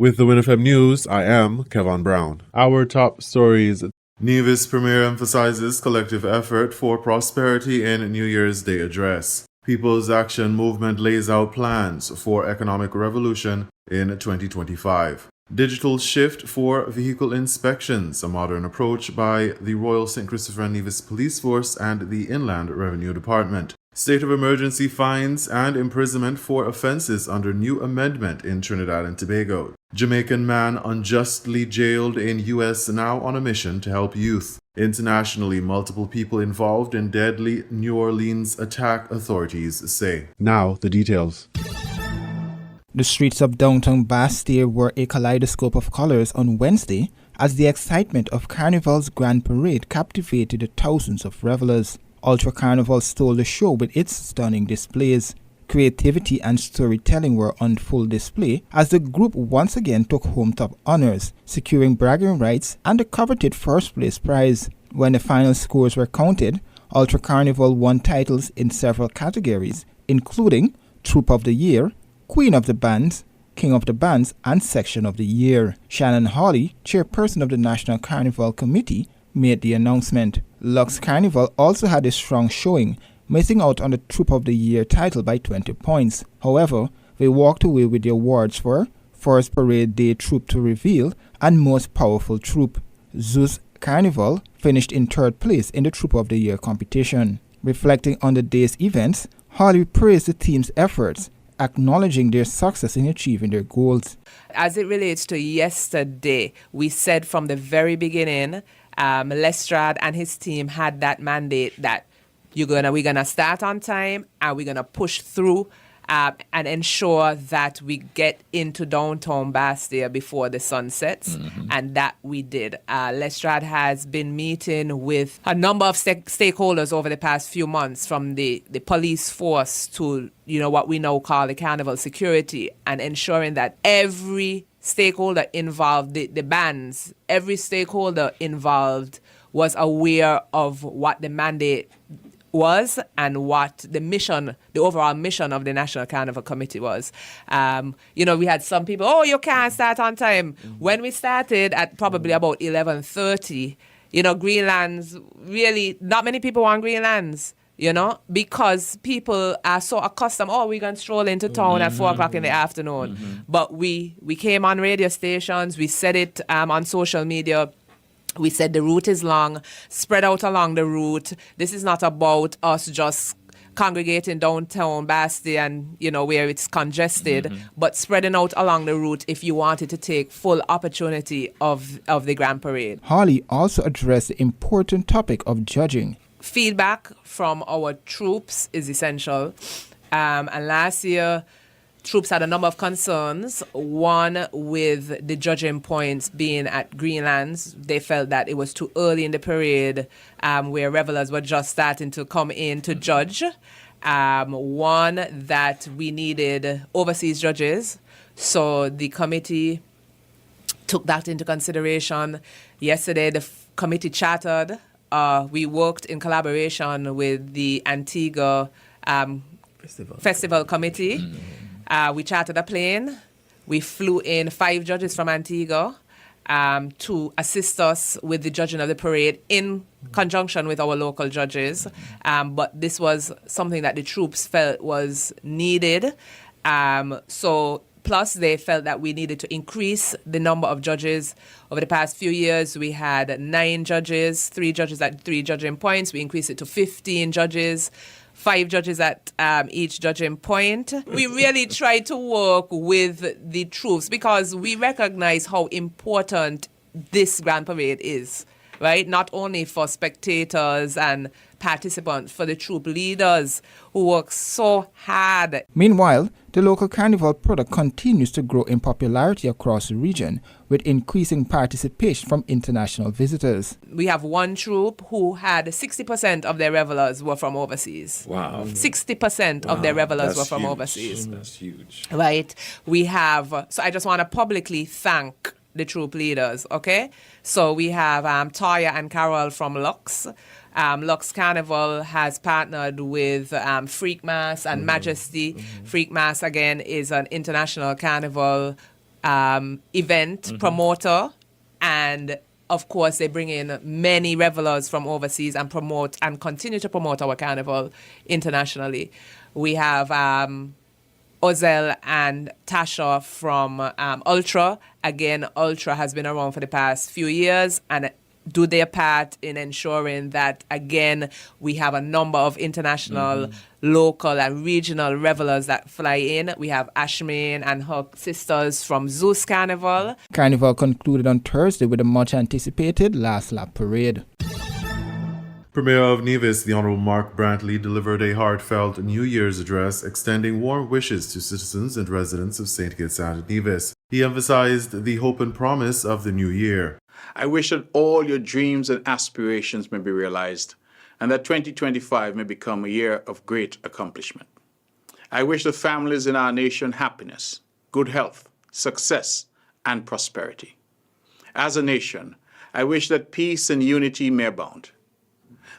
With the WINN FM News, I am Kevin Brown. Our top stories. Nevis Premier emphasizes collective effort for prosperity in New Year's Day address. People's Action Movement lays out plans for economic revolution in 2025. Digital shift for vehicle inspections, a modern approach by the Royal St. Christopher and Nevis Police Force and the Inland Revenue Department. State of emergency fines and imprisonment for offenses under new amendment in Trinidad and Tobago. Jamaican man unjustly jailed in U.S. now on a mission to help youth. Internationally, multiple people involved in deadly New Orleans attack, authorities say. Now, the details. The streets of downtown Bastille were a kaleidoscope of colors on Wednesday as the excitement of Carnival's Grand Parade captivated the thousands of revelers. Ultra Carnival stole the show with its stunning displays. Creativity and storytelling were on full display as the group once again took home top honors, securing bragging rights and the coveted first place prize. When the final scores were counted, Ultra Carnival won titles in several categories, including Troupe of the Year, Queen of the Bands, King of the Bands, and Section of the Year. Shannon Hawley, chairperson of the National Carnival Committee, made the announcement. Lux Carnival also had a strong showing, missing out on the Troupe of the Year title by 20 points. However, they walked away with the awards for First Parade Day Troupe to Reveal and Most Powerful Troupe. Zeus Carnival finished in third place in the Troupe of the Year competition. Reflecting on the day's events, Hawley praised the team's efforts, acknowledging their success in achieving their goals. As it relates to yesterday, we said from the very beginning, Lestrade and his team had that mandate that we're gonna start on time and we're gonna push through and ensure that we get into downtown Bastille before the sun sets, and that we did. Lestrade has been meeting with a number of stakeholders over the past few months, from the police force to what we now call the carnival security, and ensuring that every stakeholder involved, the bands, every stakeholder involved was aware of what the mandate was and what the overall mission of the National Carnival Committee was. We had some people, you can't start on time. When we started at probably about 11:30, Greenlands, really, not many people want Greenlands, because people are so accustomed, we're going to stroll into town at 4 o'clock in the afternoon. But we came on radio stations, we said it on social media. We said the route is long, spread out along the route. This is not about us just congregating downtown Bastille and, where it's congested, but spreading out along the route if you wanted to take full opportunity of the Grand Parade. Hawley also addressed the important topic of judging. Feedback from our troops is essential. And last year, troops had a number of concerns. One, with the judging points being at Greenlands. They felt that it was too early in the parade, where revelers were just starting to come in to judge. One, that we needed overseas judges. So the committee took that into consideration. Yesterday, the committee chartered. We worked in collaboration with the Antigua Festival Committee. We chartered a plane. We flew in 5 judges from Antigua to assist us with the judging of the parade in conjunction with our local judges. But this was something that the troops felt was needed. Plus, they felt that we needed to increase the number of judges. Over the past few years, we had 9 judges, 3 judges at 3 judging points. We increased it to 15 judges. 5 judges at each judging point. We really try to work with the troops because we recognize how important this Grand Parade is, right? Not only for spectators and participants, for the troop leaders who work so hard. Meanwhile, the local carnival product continues to grow in popularity across the region, with increasing participation from international visitors. We have one troupe who had 60% of their revelers were from overseas. Wow. 60% of their revelers were from overseas. That's huge. Right. We have, so I just want to publicly thank the troop leaders, okay? So we have Toya and Carol from Lux. Lux Carnival has partnered with Freak Mass and Majesty. Freak Mass, again, is an international carnival event promoter, and of course they bring in many revelers from overseas and promote and continue to promote our carnival internationally. We have Ozel and Tasha from Ultra. Again, Ultra has been around for the past few years and do their part in ensuring that, again, we have a number of international, local and regional revelers that fly in. We have Ashmin and her sisters from Zeus Carnival. Carnival concluded on Thursday with a much-anticipated last lap parade. Premier of Nevis, the Honourable Mark Brantley, delivered a heartfelt New Year's address extending warm wishes to citizens and residents of St. Kitts and Nevis. He emphasized the hope and promise of the new year. I wish that all your dreams and aspirations may be realized, and that 2025 may become a year of great accomplishment. I wish the families in our nation happiness, good health, success, and prosperity. As a nation, I wish that peace and unity may abound.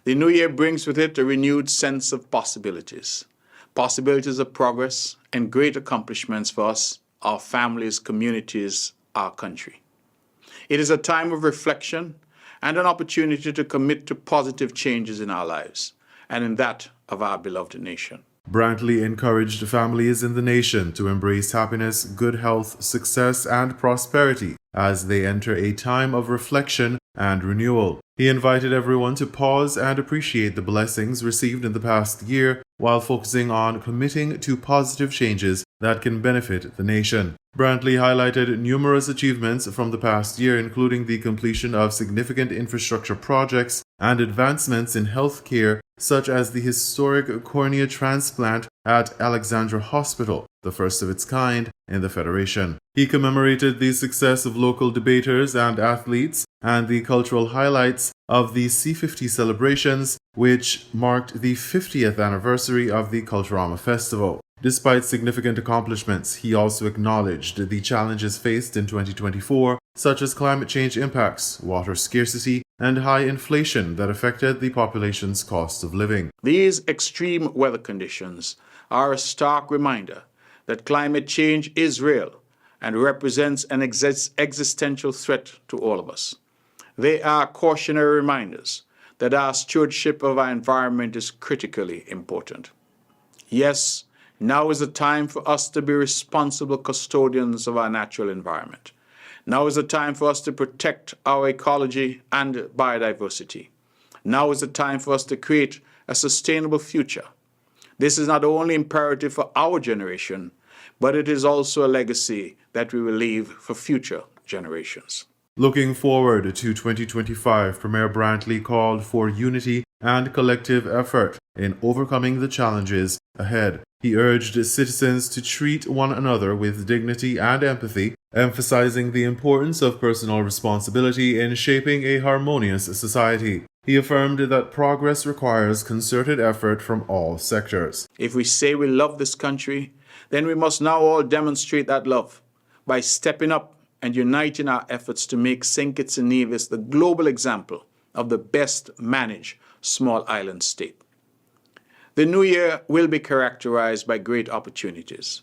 The new year brings with it a renewed sense of possibilities of progress and great accomplishments for us, our families, communities, our country. It is a time of reflection and an opportunity to commit to positive changes in our lives and in that of our beloved nation. Brantley encouraged families in the nation to embrace happiness, good health, success, and prosperity as they enter a time of reflection and renewal. He invited everyone to pause and appreciate the blessings received in the past year while focusing on committing to positive changes that can benefit the nation. Brantley highlighted numerous achievements from the past year, including the completion of significant infrastructure projects and advancements in health care, such as the historic cornea transplant at Alexandra Hospital, the first of its kind in the Federation. He commemorated the success of local debaters and athletes and the cultural highlights of the C50 celebrations, which marked the 50th anniversary of the Culturama Festival. Despite significant accomplishments, he also acknowledged the challenges faced in 2024, such as climate change impacts, water scarcity, and high inflation that affected the population's cost of living. These extreme weather conditions are a stark reminder that climate change is real and represents an existential threat to all of us. They are cautionary reminders that our stewardship of our environment is critically important. Yes, now is the time for us to be responsible custodians of our natural environment. Now is the time for us to protect our ecology and biodiversity. Now is the time for us to create a sustainable future. This is not only imperative for our generation, but it is also a legacy that we will leave for future generations. Looking forward to 2025, Premier Brantley called for unity and collective effort in overcoming the challenges ahead. He urged citizens to treat one another with dignity and empathy, emphasizing the importance of personal responsibility in shaping a harmonious society. He affirmed that progress requires concerted effort from all sectors. If we say we love this country, then we must now all demonstrate that love by stepping up and uniting our efforts to make St. Kitts and Nevis the global example of the best managed small island state. The new year will be characterized by great opportunities,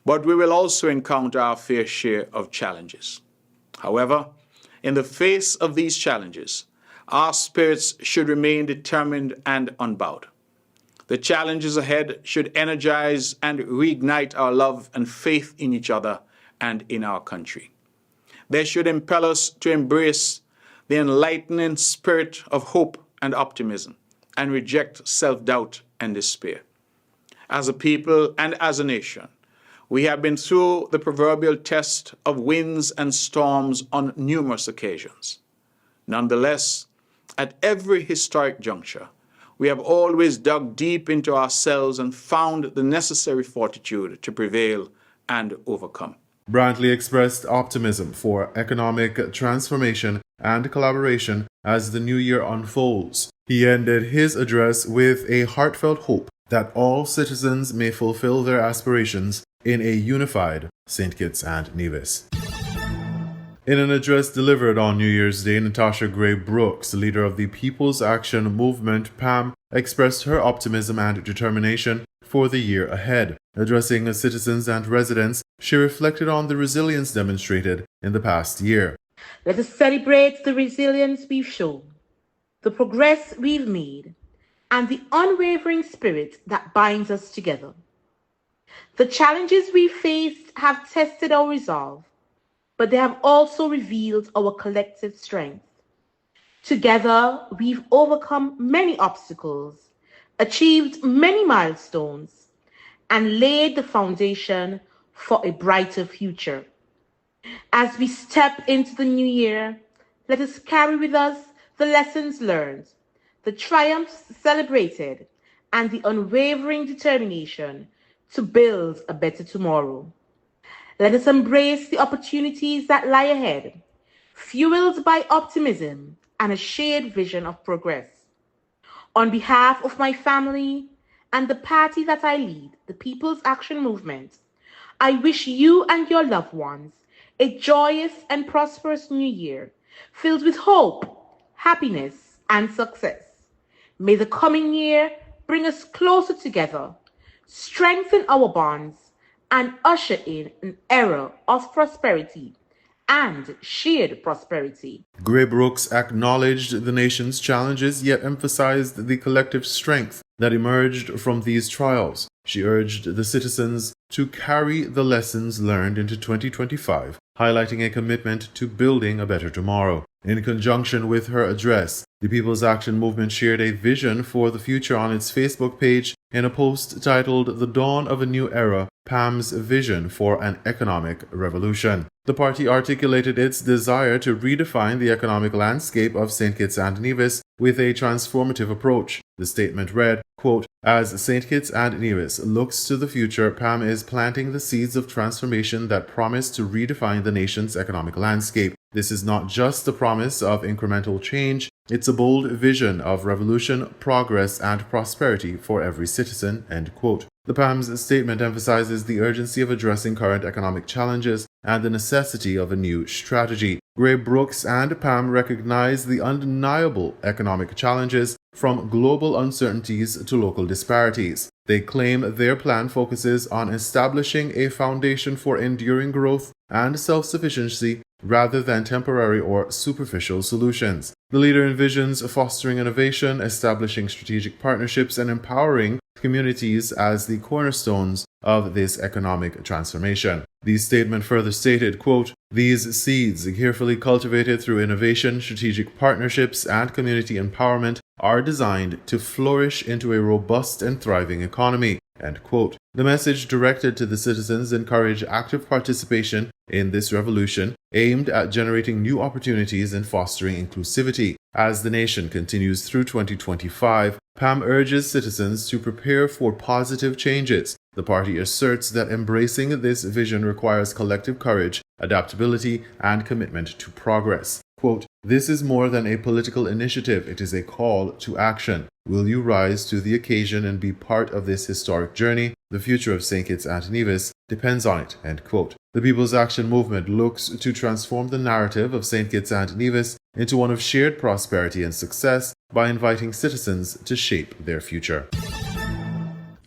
but we will also encounter our fair share of challenges. However, in the face of these challenges, our spirits should remain determined and unbowed. The challenges ahead should energize and reignite our love and faith in each other and in our country. They should impel us to embrace the enlightening spirit of hope and optimism and reject self-doubt and despair. As a people and as a nation, we have been through the proverbial test of winds and storms on numerous occasions. Nonetheless, at every historic juncture, we have always dug deep into ourselves and found the necessary fortitude to prevail and overcome. Brantley expressed optimism for economic transformation and collaboration as the new year unfolds. He ended his address with a heartfelt hope that all citizens may fulfill their aspirations in a unified St. Kitts and Nevis. In an address delivered on New Year's Day, Natasha Gray Brooks, leader of the People's Action Movement, PAM, expressed her optimism and determination for the year ahead. Addressing citizens and residents, she reflected on the resilience demonstrated in the past year. Let us celebrate the resilience we've shown, the progress we've made, and the unwavering spirit that binds us together. The challenges we faced have tested our resolve, but they have also revealed our collective strength. Together, we've overcome many obstacles, achieved many milestones, and laid the foundation for a brighter future. As we step into the new year, let us carry with us the lessons learned, the triumphs celebrated, and the unwavering determination to build a better tomorrow. Let us embrace the opportunities that lie ahead, fueled by optimism and a shared vision of progress. On behalf of my family and the party that I lead, the People's Action Movement, I wish you and your loved ones a joyous and prosperous new year, filled with hope, happiness, and success. May the coming year bring us closer together, strengthen our bonds, and usher in an era of prosperity and shared prosperity. Gray Brooks acknowledged the nation's challenges, yet emphasized the collective strength that emerged from these trials. She urged the citizens to carry the lessons learned into 2025, highlighting a commitment to building a better tomorrow. In conjunction with her address, the People's Action Movement shared a vision for the future on its Facebook page in a post titled "The Dawn of a New Era, Pam's Vision for an Economic Revolution." The party articulated its desire to redefine the economic landscape of St. Kitts and Nevis with a transformative approach. The statement read, quote, "As St. Kitts and Nevis looks to the future, Pam is planting the seeds of transformation that promise to redefine the nation's economic landscape. This is not just a promise of incremental change, it's a bold vision of revolution, progress, and prosperity for every citizen," end quote. The PAM's statement emphasizes the urgency of addressing current economic challenges and the necessity of a new strategy. Gray Brooks and PAM recognize the undeniable economic challenges, from global uncertainties to local disparities. They claim their plan focuses on establishing a foundation for enduring growth and self-sufficiency rather than temporary or superficial solutions. The leader envisions fostering innovation, establishing strategic partnerships, and empowering communities as the cornerstones of this economic transformation. The statement further stated, quote, "These seeds, carefully cultivated through innovation, strategic partnerships, and community empowerment, are designed to flourish into a robust and thriving economy," end quote. The message directed to the citizens encouraged active participation in this revolution, aimed at generating new opportunities and fostering inclusivity. As the nation continues through 2025, PAM urges citizens to prepare for positive changes. The party asserts that embracing this vision requires collective courage, adaptability, and commitment to progress. Quote, "This is more than a political initiative, it is a call to action. Will you rise to the occasion and be part of this historic journey? The future of St. Kitts and Nevis depends on it," end quote. The People's Action Movement looks to transform the narrative of St. Kitts and Nevis into one of shared prosperity and success by inviting citizens to shape their future.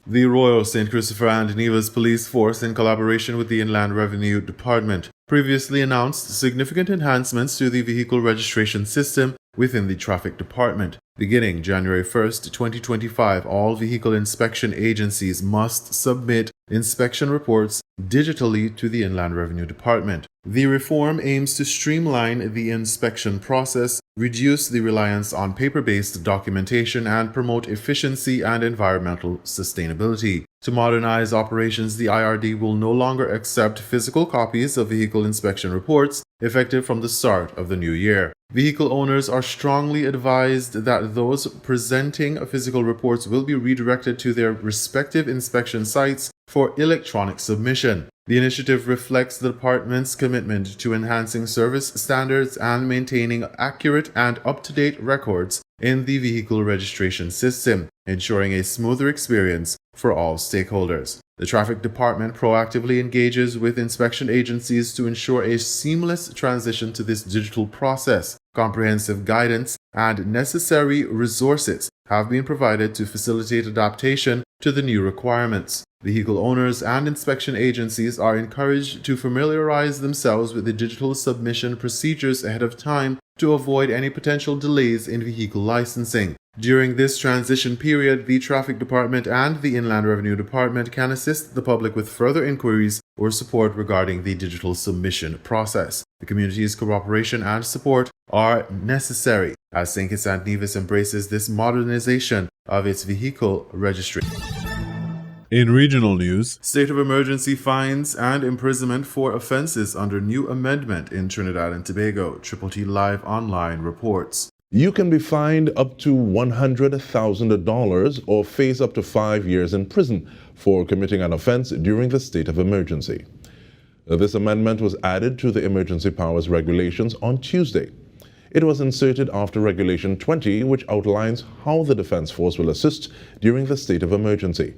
The Royal St. Christopher and Nevis Police Force, in collaboration with the Inland Revenue Department, previously announced significant enhancements to the vehicle registration system within the Traffic Department. Beginning January 1st, 2025, all vehicle inspection agencies must submit inspection reports digitally to the Inland Revenue Department. The reform aims to streamline the inspection process, reduce the reliance on paper-based documentation, and promote efficiency and environmental sustainability. To modernize operations, the IRD will no longer accept physical copies of vehicle inspection reports, effective from the start of the new year. Vehicle owners are strongly advised that those presenting physical reports will be redirected to their respective inspection sites for electronic submission. The initiative reflects the department's commitment to enhancing service standards and maintaining accurate and up-to-date records in the vehicle registration system, ensuring a smoother experience for all stakeholders. The Traffic Department proactively engages with inspection agencies to ensure a seamless transition to this digital process. Comprehensive guidance and necessary resources have been provided to facilitate adaptation to the new requirements. Vehicle owners and inspection agencies are encouraged to familiarize themselves with the digital submission procedures ahead of time to avoid any potential delays in vehicle licensing. During this transition period, the Traffic Department and the Inland Revenue Department can assist the public with further inquiries or support regarding the digital submission process. The community's cooperation and support are necessary as St. Kitts and Nevis embraces this modernization of its vehicle registry. In regional news, state of emergency fines and imprisonment for offenses under new amendment in Trinidad and Tobago. Triple T Live Online reports. You can be fined up to $100,000 or face up to 5 years in prison for committing an offense during the state of emergency. This amendment was added to the emergency powers regulations on Tuesday. It was inserted after Regulation 20, which outlines how the Defense Force will assist during the state of emergency.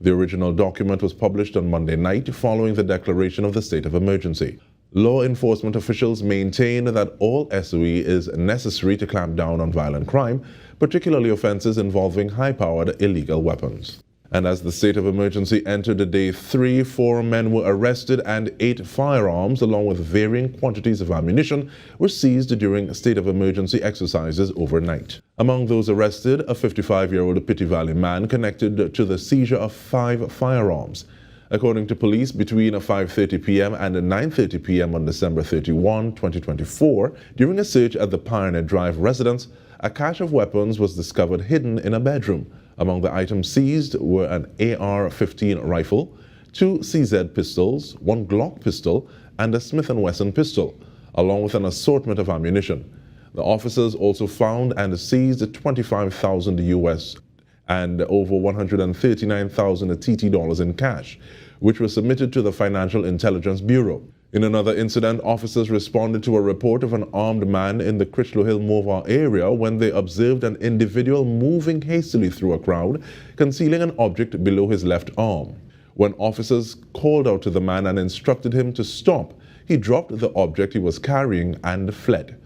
The original document was published on Monday night following the declaration of the state of emergency. Law enforcement officials maintain that all SOE is necessary to clamp down on violent crime, particularly offenses involving high-powered illegal weapons. And as the state of emergency entered day 3, 4 men were arrested and 8 firearms, along with varying quantities of ammunition, were seized during state of emergency exercises overnight. Among those arrested, a 55-year-old Pitti Valley man connected to the seizure of 5 firearms. According to police, between 5:30 p.m. and 9:30 p.m. on December 31, 2024, during a search at the Pioneer Drive residence, a cache of weapons was discovered hidden in a bedroom. Among the items seized were an AR-15 rifle, 2 CZ pistols, 1 Glock pistol, and a Smith & Wesson pistol, along with an assortment of ammunition. The officers also found and seized 25,000 US and over 139,000 TT dollars in cash, which was submitted to the Financial Intelligence Bureau. In another incident, officers responded to a report of an armed man in the Critchlow Hill Morvar area when they observed an individual moving hastily through a crowd, concealing an object below his left arm. When officers called out to the man and instructed him to stop, he dropped the object he was carrying and fled.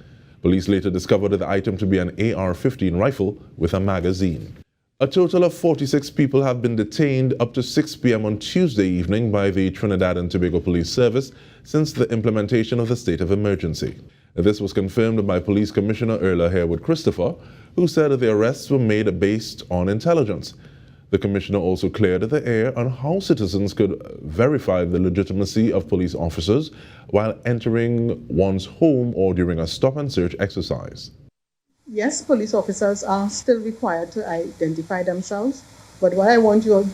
Police later discovered the item to be an AR-15 rifle with a magazine. A total of 46 people have been detained up to 6 p.m. on Tuesday evening by the Trinidad and Tobago Police Service since the implementation of the state of emergency. This was confirmed by Police Commissioner Erla Harewood Christopher, who said the arrests were made based on intelligence. The commissioner also cleared the air on how citizens could verify the legitimacy of police officers while entering one's home or during a stop-and-search exercise. Yes, police officers are still required to identify themselves, but what I want you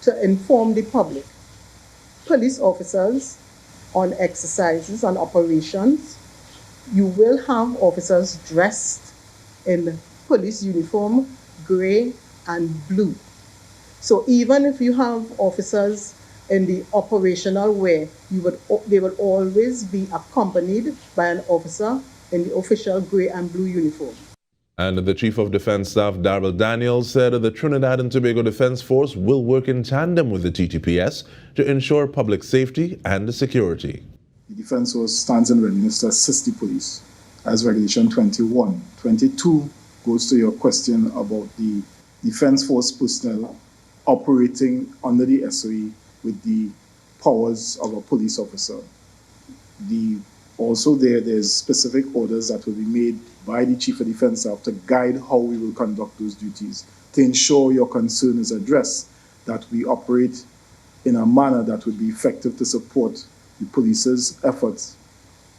to inform the public, police officers on exercises, on operations, you will have officers dressed in police uniform, gray and blue. So even if you have officers in the operational wear, they will always be accompanied by an officer in the official gray and blue uniform. And the Chief of Defense Staff, Darrell Daniels, said the Trinidad and Tobago Defense Force will work in tandem with the TTPS to ensure public safety and security. The Defense Force stands in readiness to assist the police, as Regulation 21. 22 goes to your question about the Defense Force personnel operating under the SOE with the powers of a police officer. Also there's specific orders that will be made by the Chief of Defense Staff to guide how we will conduct those duties, to ensure your concern is addressed, that we operate in a manner that would be effective to support the police's efforts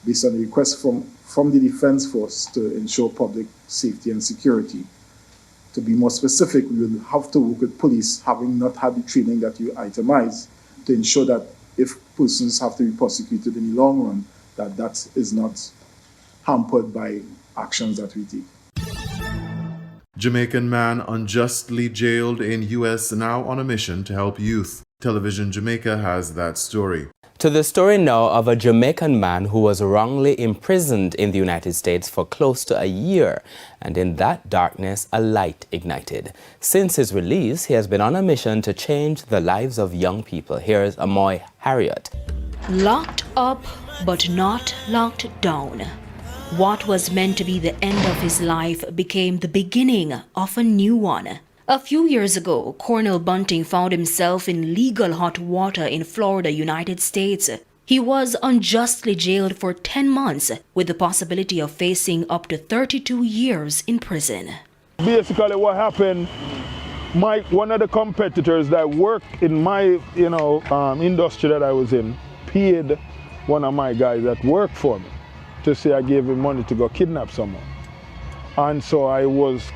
based on the request from the Defense Force to ensure public safety and security. To be more specific, we will have to work with police, having not had the training that you itemize, to ensure that if persons have to be prosecuted in the long run, that is not hampered by actions that we take. Jamaican man unjustly jailed in U.S. now on a mission to help youth. Television Jamaica has that story. To the story now of a Jamaican man who was wrongly imprisoned in the United States for close to a year, and in that darkness a light ignited. Since his release, he has been on a mission to change the lives of young people. Here's Amoy Harriot. Locked up but not locked down. What was meant to be the end of his life became the beginning of a new one. A few years ago, Cornell Bunting found himself in legal hot water in Florida, United States. He was unjustly jailed for 10 months with the possibility of facing up to 32 years in prison. Basically what happened, one of the competitors that worked in my industry that I was in paid one of my guys that worked for me to say I gave him money to go kidnap someone. And so I was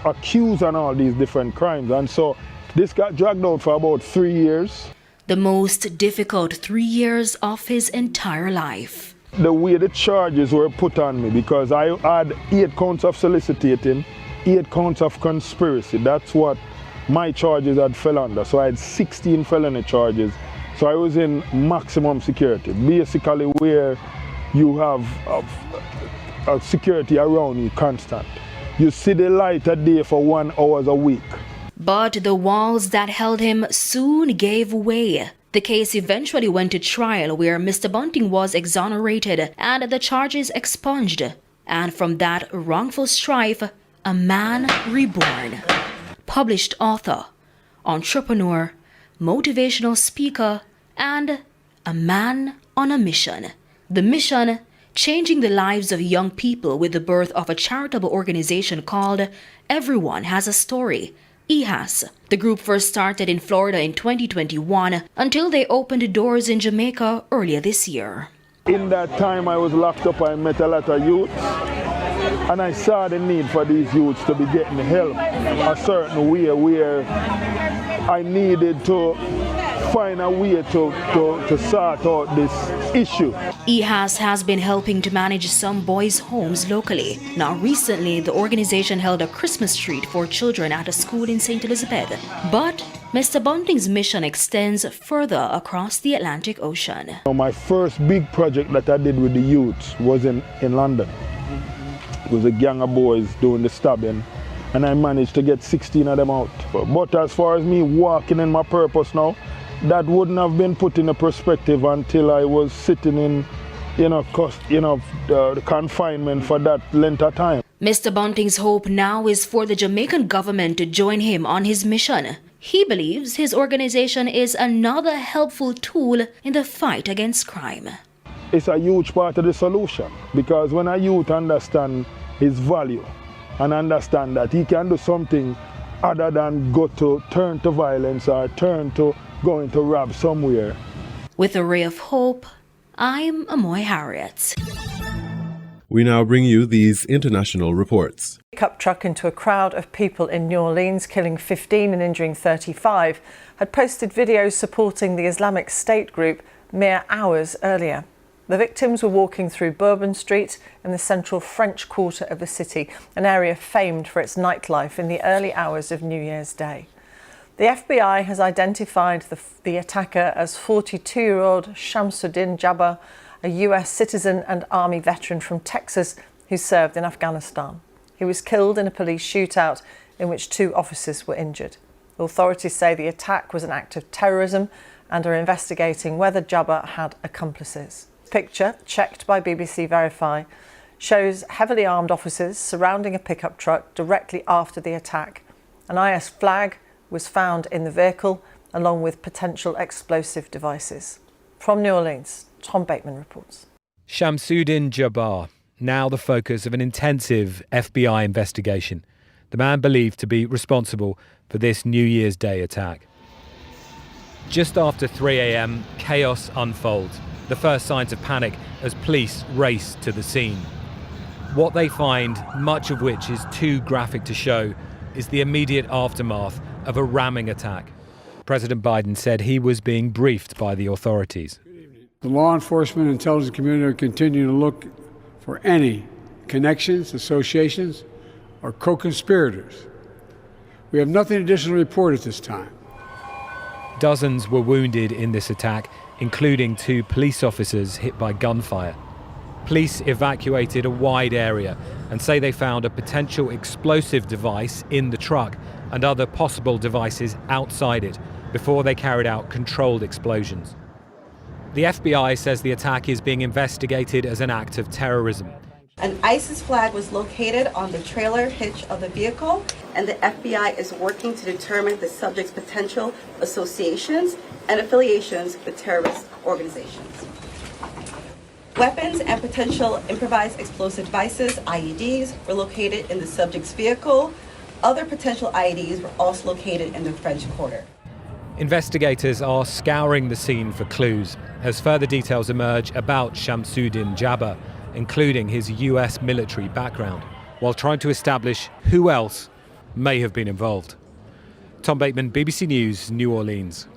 accused on all these different crimes. And so this got dragged out for about 3 years. The most difficult 3 years of his entire life. The way the charges were put on me, because I had 8 counts of solicitation, 8 counts of conspiracy. That's what my charges had fell under. So I had 16 felony charges. So I was in maximum security, basically where you have security around you constant. You see the light a day for 1 hour a week. But the walls that held him soon gave way. The case eventually went to trial where Mr. Bunting was exonerated and the charges expunged. And from that wrongful strife, a man reborn. Published author, entrepreneur, motivational speaker, and a man on a mission. The mission, changing the lives of young people with the birth of a charitable organization called Everyone Has a Story, EHAS. The group first started in Florida in 2021 until they opened doors in Jamaica earlier this year. In that time I was locked up, I met a lot of youths, and I saw the need for these youths to be getting help a certain way where I needed to find a way to sort out this issue. EHAS has been helping to manage some boys' homes locally. Now recently, the organization held a Christmas treat for children at a school in St. Elizabeth. But Mr. Bunting's mission extends further across the Atlantic Ocean. My first big project that I did with the youths was in London. It was a gang of boys doing the stabbing, and I managed to get 16 of them out. But as far as me walking in my purpose now, that wouldn't have been put in a perspective until I was sitting in, the confinement for that length of time. Mr. Bunting's hope now is for the Jamaican government to join him on his mission. He believes his organization is another helpful tool in the fight against crime. It's a huge part of the solution, because when a youth understands his value and understand that he can do something other than turn to violence or turn to going to rob somewhere. With a ray of hope, I'm Amoy Harriet. We now bring you these international reports. Pickup truck into a crowd of people in New Orleans, killing 15 and injuring 35, had posted videos supporting the Islamic State group mere hours earlier. The victims were walking through Bourbon Street in the central French quarter of the city, an area famed for its nightlife in the early hours of New Year's Day. The FBI has identified the attacker as 42-year-old Shamsuddin Jabbar, a US citizen and Army veteran from Texas who served in Afghanistan. He was killed in a police shootout in which 2 officers were injured. Authorities say the attack was an act of terrorism and are investigating whether Jabbar had accomplices. Picture, checked by BBC Verify, shows heavily armed officers surrounding a pickup truck directly after the attack. An IS flag was found in the vehicle, along with potential explosive devices. From New Orleans, Tom Bateman reports. Shamsuddin Jabbar, now the focus of an intensive FBI investigation. The man believed to be responsible for this New Year's Day attack. Just after 3 a.m, chaos unfolds. The first signs of panic as police race to the scene. What they find, much of which is too graphic to show, is the immediate aftermath of a ramming attack. President Biden said he was being briefed by the authorities. The law enforcement and intelligence community are continuing to look for any connections, associations, or co-conspirators. We have nothing additional to report at this time. Dozens were wounded in this attack, including 2 police officers hit by gunfire. Police evacuated a wide area and say they found a potential explosive device in the truck and other possible devices outside it before they carried out controlled explosions. The FBI says the attack is being investigated as an act of terrorism. An ISIS flag was located on the trailer hitch of the vehicle, and the FBI is working to determine the subject's potential associations and affiliations with terrorist organizations. Weapons and potential improvised explosive devices, IEDs, were located in the subject's vehicle. Other potential IEDs were also located in the French Quarter. Investigators are scouring the scene for clues as further details emerge about Shamsuddin Jabbar, including his US military background, while trying to establish who else may have been involved. Tom Bateman, BBC News, New Orleans.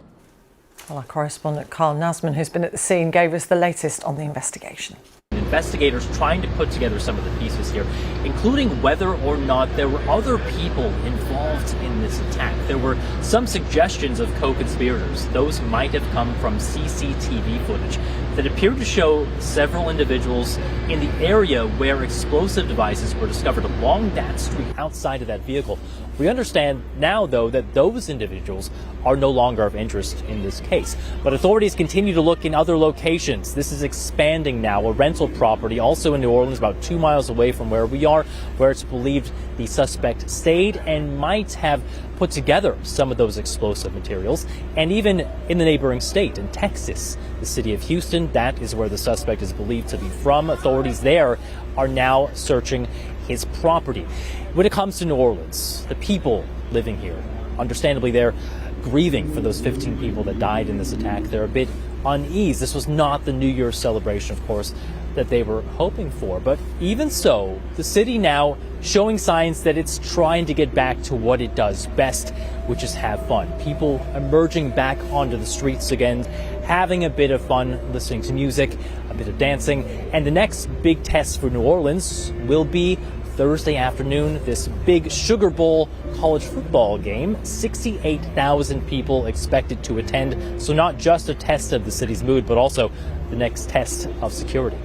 Well, our correspondent Carl Nasman, who's been at the scene, gave us the latest on the investigation. Investigators trying to put together some of the pieces here, including whether or not there were other people involved in this attack. There were some suggestions of co-conspirators. Those might have come from CCTV footage that appeared to show several individuals in the area where explosive devices were discovered along that street outside of that vehicle. We understand now, though, that those individuals are no longer of interest in this case. But authorities continue to look in other locations. This is expanding now. A rental property also in New Orleans, about 2 miles away from where we are, where it's believed the suspect stayed and might have put together some of those explosive materials. And even in the neighboring state, in Texas, the city of Houston, that is where the suspect is believed to be from. Authorities there are now searching his property. When it comes to New Orleans, the people living here, understandably, they're grieving for those 15 people that died in this attack. They're a bit uneasy. This was not the New Year's celebration, of course, that they were hoping for. But even so, the city now showing signs that it's trying to get back to what it does best, which is have fun. People emerging back onto the streets again, having a bit of fun, listening to music, a bit of dancing. And the next big test for New Orleans will be Thursday afternoon, this big Sugar Bowl college football game. 68,000 people expected to attend. So not just a test of the city's mood, but also the next test of security.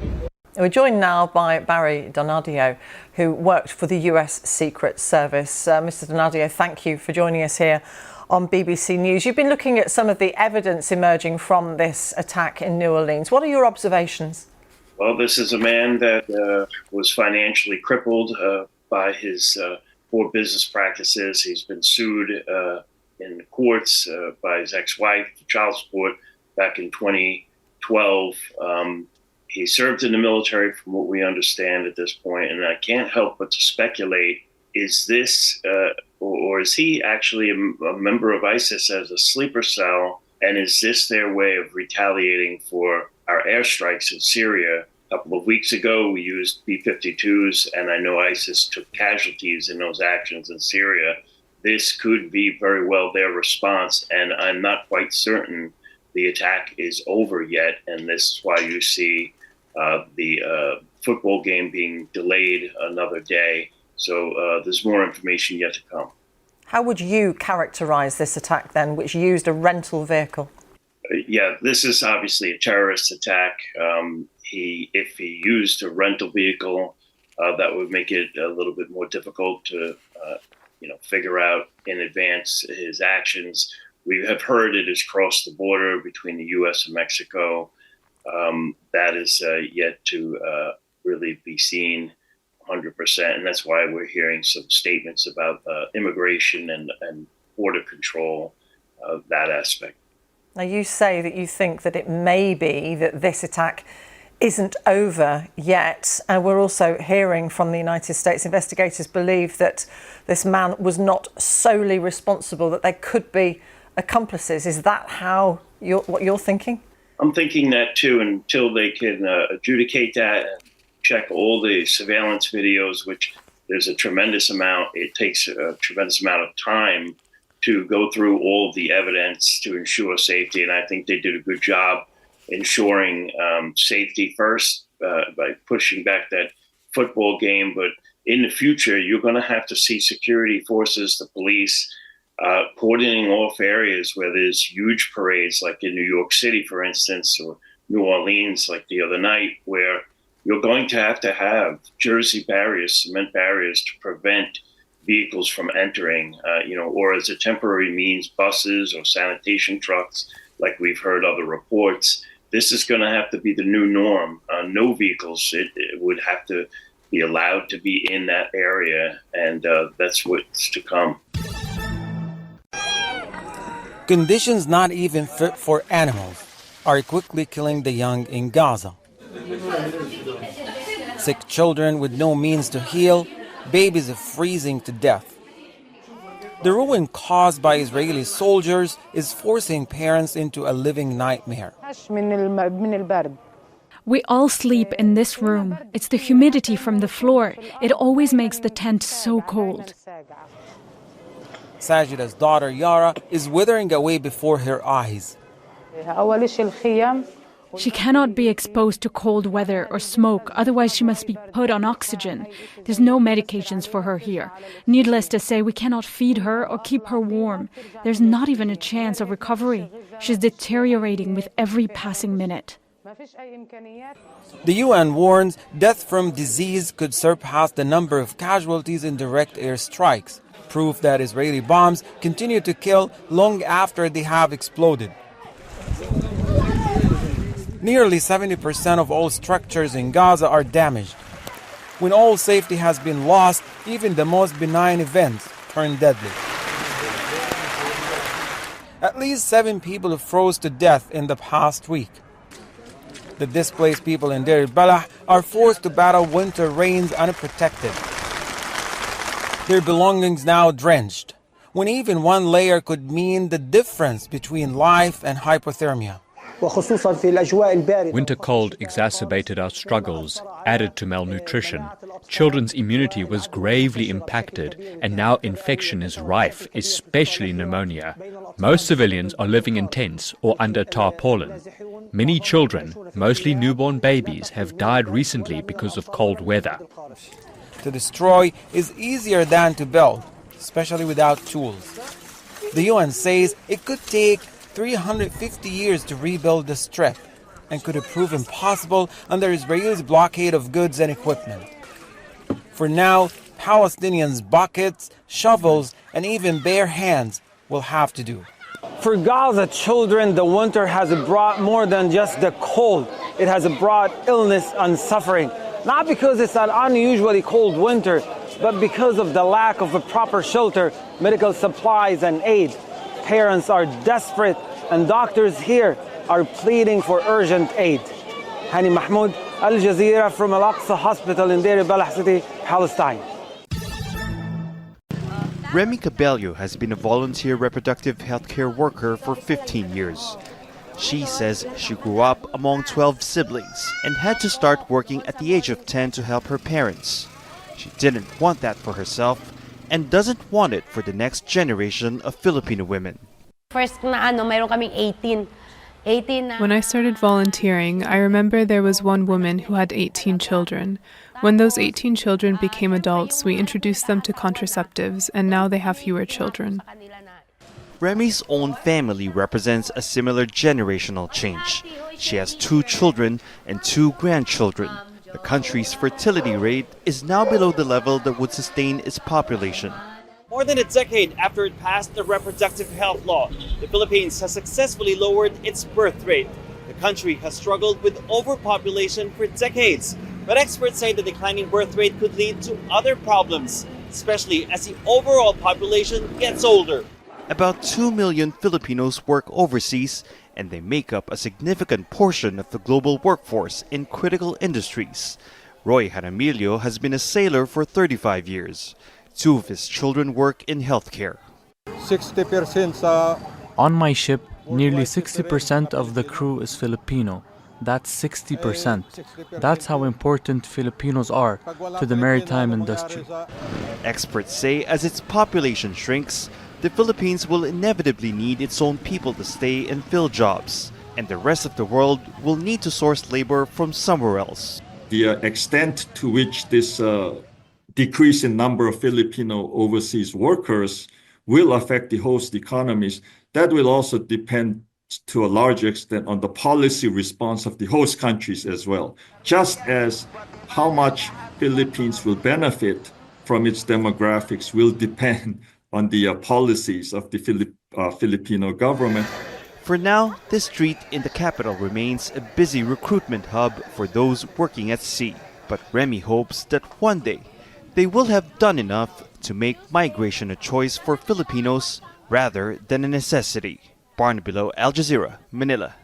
We're joined now by Barry Donadio, who worked for the US Secret Service. Mr. Donadio, thank you for joining us here on BBC News. You've been looking at some of the evidence emerging from this attack in New Orleans. What are your observations? Well, this is a man that was financially crippled by his poor business practices. He's been sued in the courts by his ex-wife for child support back in 2012. He served in the military, from what we understand at this point, and I can't help but to speculate, is this, or is he actually a member of ISIS as a sleeper cell, and is this their way of retaliating for our airstrikes in Syria? A couple of weeks ago, we used B-52s, and I know ISIS took casualties in those actions in Syria. This could be very well their response, and I'm not quite certain the attack is over yet, and this is why you see the football game being delayed another day. So there's more information yet to come. How would you characterize this attack then, which used a rental vehicle? Yeah, this is obviously a terrorist attack. If he used a rental vehicle, that would make it a little bit more difficult to, figure out in advance his actions. We have heard it has crossed the border between the U.S. and Mexico. That is yet to really be seen 100%, and that's why we're hearing some statements about immigration and border control, that aspect. Now, you say that you think that it may be that this attack isn't over yet. And we're also hearing from the United States investigators believe that this man was not solely responsible, that there could be accomplices. Is that what you're thinking? I'm thinking that too, until they can adjudicate that and check all the surveillance videos, which there's a tremendous amount. It takes a tremendous amount of time to go through all of the evidence to ensure safety. And I think they did a good job ensuring safety first by pushing back that football game. But in the future, you're going to have to see security forces, the police, cordoning off areas where there's huge parades, like in New York City, for instance, or New Orleans, like the other night, where you're going to have jersey barriers, cement barriers to prevent vehicles from entering, or as a temporary means, buses or sanitation trucks, like we've heard other reports. This is going to have to be the new norm. No vehicles it would have to be allowed to be in that area, and that's what's to come. Conditions not even fit for animals are quickly killing the young in Gaza. Sick children with no means to heal, babies are freezing to death. The ruin caused by Israeli soldiers is forcing parents into a living nightmare. We all sleep in this room. It's the humidity from the floor. It always makes the tent so cold. Sajida's daughter Yara is withering away before her eyes. She cannot be exposed to cold weather or smoke, otherwise she must be put on oxygen. There's no medications for her here. Needless to say, we cannot feed her or keep her warm. There's not even a chance of recovery. She's deteriorating with every passing minute. The UN warns death from disease could surpass the number of casualties in direct air strikes, proof that Israeli bombs continue to kill long after they have exploded. Nearly 70% of all structures in Gaza are damaged. When all safety has been lost, even the most benign events turn deadly. At least 7 people froze to death in the past week. The displaced people in Deir al-Balah are forced to battle winter rains unprotected. Their belongings now drenched, when even one layer could mean the difference between life and hypothermia. Winter cold exacerbated our struggles, added to malnutrition. Children's immunity was gravely impacted, and now infection is rife, especially pneumonia. Most civilians are living in tents or under tarpaulin. Many children, mostly newborn babies, have died recently because of cold weather. To destroy is easier than to build, especially without tools. The UN says it could take 350 years to rebuild the strip and could prove impossible under Israel's blockade of goods and equipment. For now, Palestinians' buckets, shovels, and even bare hands will have to do. For Gaza children, the winter has brought more than just the cold. It has brought illness and suffering. Not because it's an unusually cold winter, but because of the lack of a proper shelter, medical supplies, and aid. Parents are desperate, and doctors here are pleading for urgent aid. Hani Mahmoud, Al Jazeera from Al-Aqsa Hospital in Deir al-Balah City, Palestine. Remy Cabello has been a volunteer reproductive healthcare worker for 15 years. She says she grew up among 12 siblings and had to start working at the age of 10 to help her parents. She didn't want that for herself and doesn't want it for the next generation of Filipino women. First meron kaming 18. When I started volunteering, I remember there was one woman who had 18 children. When those 18 children became adults, we introduced them to contraceptives, and now they have fewer children. Remy's own family represents a similar generational change. She has 2 children and 2 grandchildren. The country's fertility rate is now below the level that would sustain its population. More than a decade after it passed the reproductive health law, the Philippines has successfully lowered its birth rate. The country has struggled with overpopulation for decades, but experts say the declining birth rate could lead to other problems, especially as the overall population gets older. About 2 million Filipinos work overseas, and they make up a significant portion of the global workforce in critical industries. Roy Jaramillo has been a sailor for 35 years. 2 of his children work in healthcare. 60% On my ship, nearly 60% of the crew is Filipino. That's 60%. That's how important Filipinos are to the maritime industry. Experts say as its population shrinks, the Philippines will inevitably need its own people to stay and fill jobs, and the rest of the world will need to source labor from somewhere else. The extent to which this decrease in number of Filipino overseas workers will affect the host economies, that will also depend to a large extent on the policy response of the host countries as well. Just as how much Philippines will benefit from its demographics will depend on the policies of the Filipino government. For now, this street in the capital remains a busy recruitment hub for those working at sea. But Remy hopes that one day they will have done enough to make migration a choice for Filipinos rather than a necessity. Barnabelow, Al Jazeera, Manila.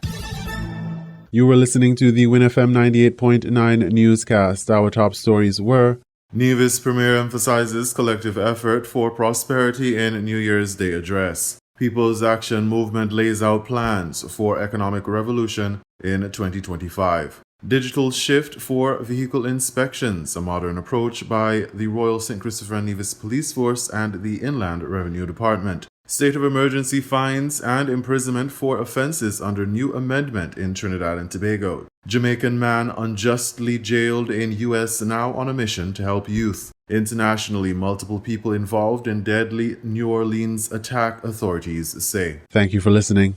You were listening to the WINN FM 98.9 newscast. Our top stories were: Nevis Premier emphasizes collective effort for prosperity in New Year's Day address. People's Action Movement lays out plans for economic revolution in 2025. Digital shift for vehicle inspections, a modern approach by the Royal St. Christopher and Nevis Police Force and the Inland Revenue Department. State of emergency fines and imprisonment for offenses under new amendment in Trinidad and Tobago. Jamaican man unjustly jailed in U.S. now on a mission to help youth. Internationally, multiple people involved in deadly New Orleans attack, authorities say. Thank you for listening.